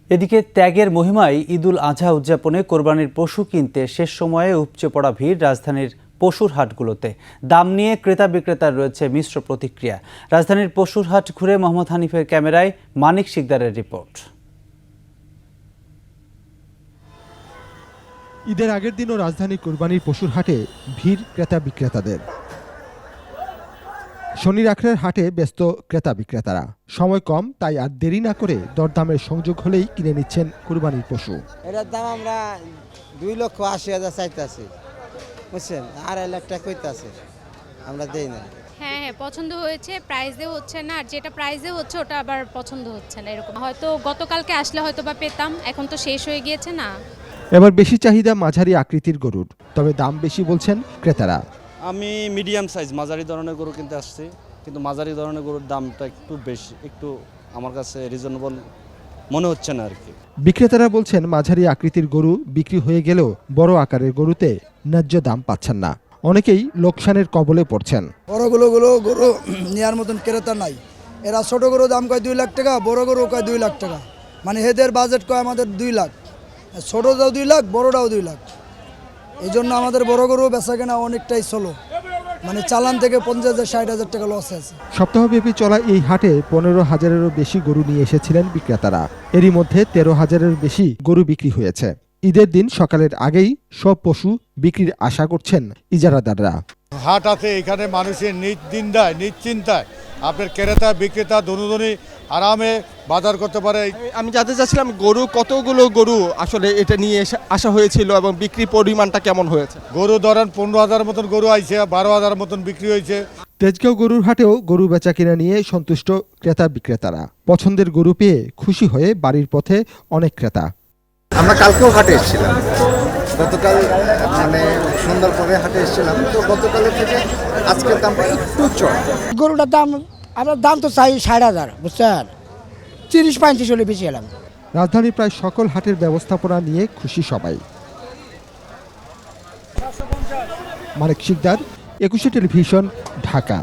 এদিকে ত্যাগের মহিমায় ঈদুল আজহা উদযাপনে কোরবানির পশু কিনতে শেষ সময়ে উপচে পড়া ভিড় রাজধানীর পশুর হাটগুলোতে। দাম নিয়ে ক্রেতা বিক্রেতার রয়েছে মিশ্র প্রতিক্রিয়া। রাজধানীর পশুর হাট ঘুরে মোহাম্মদ হানিফের ক্যামেরায় মানিক শিকদারের রিপোর্ট। ঈদের আগের দিনও রাজধানীর কোরবানির পশুর হাটে ভিড় ক্রেতা বিক্রেতাদের। শনির আখড়ার হাটে ব্যস্ত ক্রেতা বিক্রেতারা। সময় কম, তাই আর দেরি না করে দরদামের সংযোগ হলেই কিনে নিচ্ছেন কোরবানির পশু। এটার দাম আমরা 2,80,000 চাইতেছি, বুঝছেন, 2.5 লাখ টাকা কইতাছে, আমরা দেই না। হ্যাঁ, পছন্দ হয়েছে, প্রাইসে হচ্ছে না, আর যেটা প্রাইসে হচ্ছে ওটা আবার পছন্দ হচ্ছে না। এরকম হয়তো গতকালকে আসলে হয়তো বা পেতাম, এখন তো শেষ হয়ে গিয়েছে না। এবার বেশি চাহিদা মাঝারি আকৃতির গরুর, তবে দাম বেশি বলছেন ক্রেতারা। আমি মিডিয়াম সাইজ মাঝারি ধরনের গরু কিনতে আসছি, কিন্তু মাঝারি ধরনের গরুর দামটা একটু বেশি, একটু আমার কাছে রিজনেবল মনে হচ্ছে না আর কি। বিক্রেতারা বলছেন মাঝারি আকৃতির গরু বিক্রি হয়ে গেলেও বড় আকারের গরুতে ন্যায্য দাম পাচ্ছেন না। অনেকেই লোকসানের কবলে পড়ছেন। বড়গুলো গরু নেওয়ার মতন ক্রেতা নাই। এরা ছোট গরু দাম কয় 2 লাখ টাকা, বড় গরু কয় 2 লাখ টাকা, মানে এদের বাজেট কয় আমাদের 2 লাখ, ছোটটাও 2 লাখ, বড়টাও 2 লাখ। এই জন্য আমাদের বড় গরু বেচা কেনা অনেকটাই স্লো, মানে চালান থেকে 50,000-60,000 টাকা লস আছে। সপ্তাহব্যাপী চলা এই হাটে 15,000-এরও বেশি গরু নিয়ে এসেছিলেন বিক্রেতারা। এরই মধ্যে 13,000-এর বেশি গরু বিক্রি হয়েছে। ঈদের দিন সকালের আগেই সব পশু বিক্রির আশা করছেন ইজারাদাররা। হাট আছে এখানে, মানুষের নিশ্চিন্তায় আপনার ক্রেতা বিক্রেতা দুজনই আরামে বাজার করতে পারে। আমি জানতে চাচ্ছিলাম কতগুলো গরু আসলে এটা নিয়ে আসা হয়েছিল এবং বিক্রির পরিমাণটা কেমন হয়েছে? গরু ধরেন 15,000 মতন গরু আইছে, 12,000 মতন বিক্রি হয়েছে। তেজগাঁও গরুর হাটেও গরু বেচা কিনা নিয়ে সন্তুষ্ট ক্রেতা বিক্রেতারা। পছন্দের গরু পেয়ে খুশি হয়ে বাড়ির পথে অনেক ক্রেতা। আমরা কালকেও হাটে এসেছিলাম, গতকাল মানে সুন্দর করে হাটে এসেছিলাম, তো গতকালের থেকে আজকের দামটা একটু চড়া। গরুটার দাম, আমরা দাম তো চাই 60,000, বুঝছেন, 30-35 হলে বেশি এলাম। রাজধানীর প্রায় সকল হাটের ব্যবস্থাপনা নিয়ে খুশি সবাই। মানিক শিকদার, 21 টেলিভিশন, ঢাকা।